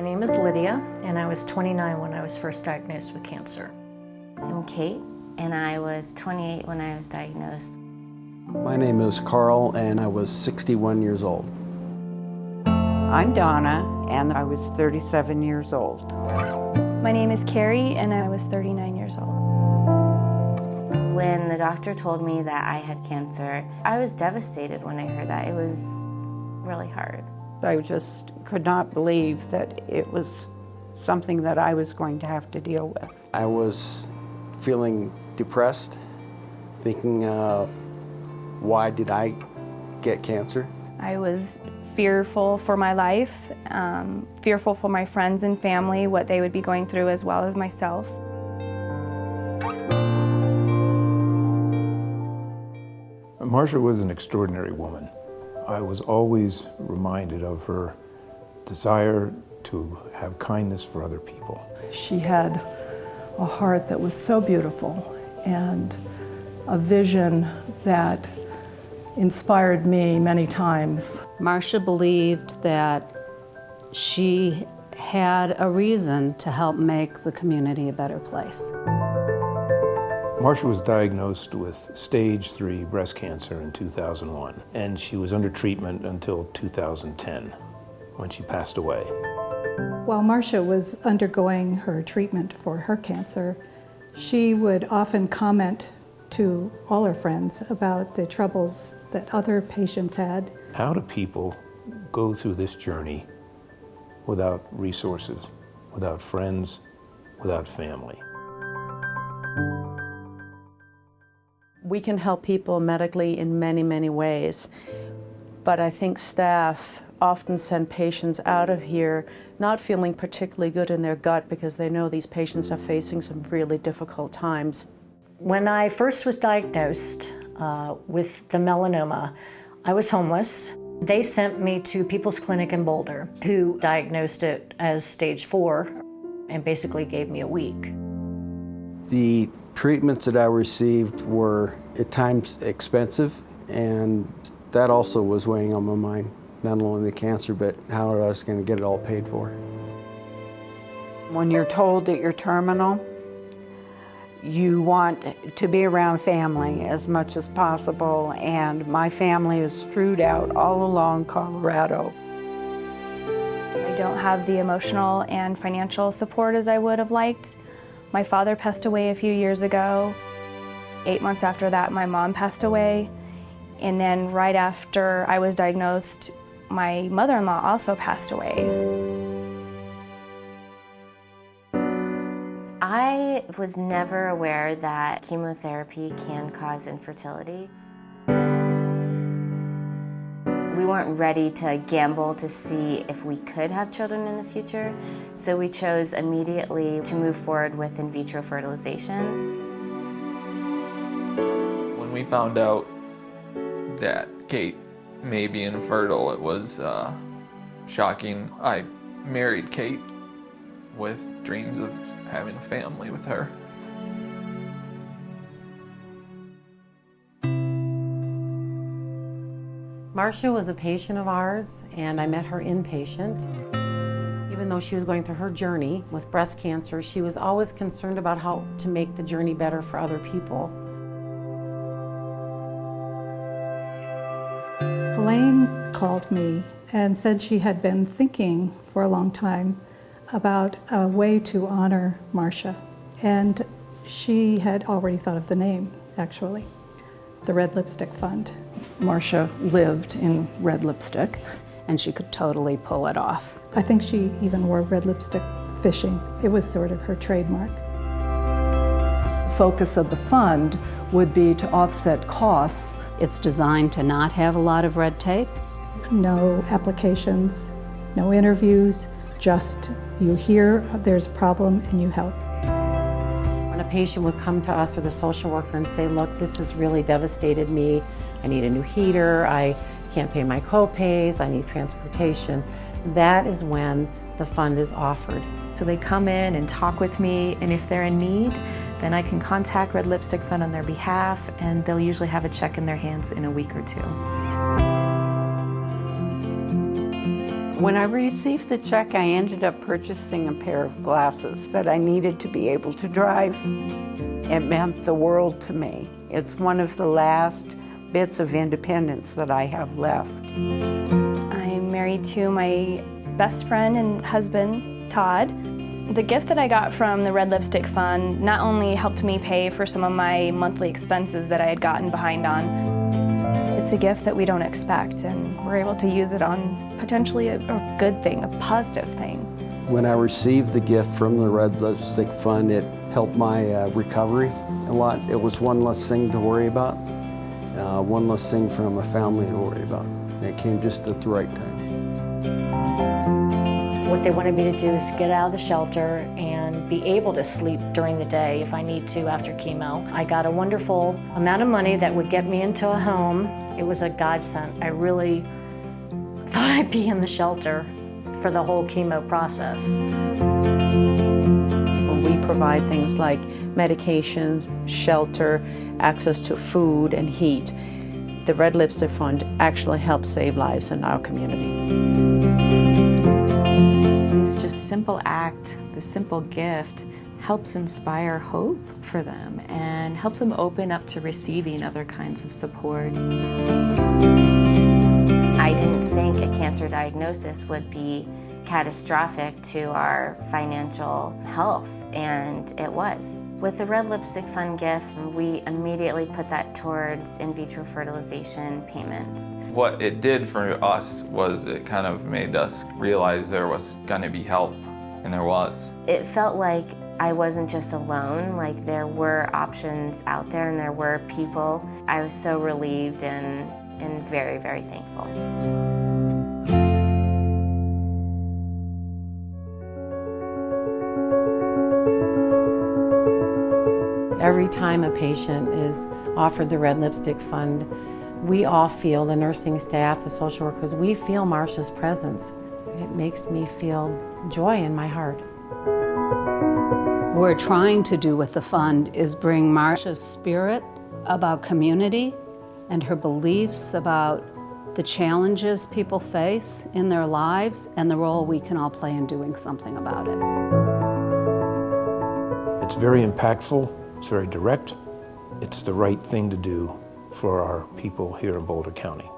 My name is Lydia, and I was 29 when I was first diagnosed with cancer. I'm Kate, and I was 28 when I was diagnosed. My name is Carl, and I was 61 years old. I'm Donna, and I was 37 years old. My name is Carrie, and I was 39 years old. When the doctor told me that I had cancer, I was devastated when I heard that. It was really hard. I just could not believe that it was something that I was going to have to deal with. I was feeling depressed, thinking, why did I get cancer? I was fearful for my life, fearful for my friends and family, what they would be going through as well as myself. Marcia was an extraordinary woman. I was always reminded of her desire to have kindness for other people. She had a heart that was so beautiful and a vision that inspired me many times. Marcia believed that she had a reason to help make the community a better place. Marcia was diagnosed with stage 3 breast cancer in 2001, and she was under treatment until 2010, when she passed away. While Marcia was undergoing her treatment for her cancer, she would often comment to all her friends about the troubles that other patients had. How do people go through this journey without resources, without friends, without family? We can help people medically in many, many ways, but I think staff often send patients out of here not feeling particularly good in their gut because they know these patients are facing some really difficult times. When I first was diagnosed with the melanoma, I was homeless. They sent me to People's Clinic in Boulder, who diagnosed it as stage 4 and basically gave me a week. The treatments that I received were at times expensive, and that also was weighing on my mind. Not only the cancer, but how I was going to get it all paid for. When you're told that you're terminal, you want to be around family as much as possible, and my family is strewed out all along Colorado. I don't have the emotional and financial support as I would have liked. My father passed away a few years ago. 8 months after that, my mom passed away. And then right after I was diagnosed, my mother-in-law also passed away. I was never aware that chemotherapy can cause infertility. We weren't ready to gamble to see if we could have children in the future, so we chose immediately to move forward with in vitro fertilization. When we found out that Kate may be infertile, it was shocking. I married Kate with dreams of having a family with her. Marcia was a patient of ours, and I met her inpatient. Even though she was going through her journey with breast cancer, she was always concerned about how to make the journey better for other people. Helayne called me and said she had been thinking for a long time about a way to honor Marcia. And she had already thought of the name, actually, the Red Lipstick Fund. Marcia lived in red lipstick. And she could totally pull it off. I think she even wore red lipstick fishing. It was sort of her trademark. The focus of the fund would be to offset costs. It's designed to not have a lot of red tape. No applications, no interviews, just you hear there's a problem and you help. When a patient would come to us or the social worker and say, look, this has really devastated me. I need a new heater, I can't pay my co-pays, I need transportation. That is when the fund is offered. So they come in and talk with me, and if they're in need, then I can contact Red Lipstick Fund on their behalf, and they'll usually have a check in their hands in a week or two. When I received the check, I ended up purchasing a pair of glasses that I needed to be able to drive. It meant the world to me. It's one of the last bits of independence that I have left. I'm married to my best friend and husband, Todd. The gift that I got from the Red Lipstick Fund not only helped me pay for some of my monthly expenses that I had gotten behind on, it's a gift that we don't expect, and we're able to use it on potentially a good thing, a positive thing. When I received the gift from the Red Lipstick Fund, it helped my recovery a lot. It was one less thing to worry about, one less thing from a family to worry about. And it came just at the right time. What they wanted me to do is to get out of the shelter and be able to sleep during the day if I need to after chemo. I got a wonderful amount of money that would get me into a home. It was a godsend. I really thought I'd be in the shelter for the whole chemo process. We provide things like medications, shelter, access to food and heat. The Red Lipstick Fund actually helps save lives in our community. This just simple act, this simple gift, helps inspire hope for them and helps them open up to receiving other kinds of support. I didn't think a cancer diagnosis would be catastrophic to our financial health, and it was. With the Red Lipstick Fund gift, we immediately put that towards in vitro fertilization payments. What it did for us was it kind of made us realize there was going to be help, and there was. It felt like I wasn't just alone, like there were options out there and there were people. I was so relieved and very, very thankful. Every time a patient is offered the Red Lipstick Fund, we all feel, the nursing staff, the social workers, we feel Marsha's presence. It makes me feel joy in my heart. What we're trying to do with the fund is bring Marsha's spirit about community and her beliefs about the challenges people face in their lives and the role we can all play in doing something about it. It's very impactful, it's very direct, it's the right thing to do for our people here in Boulder County.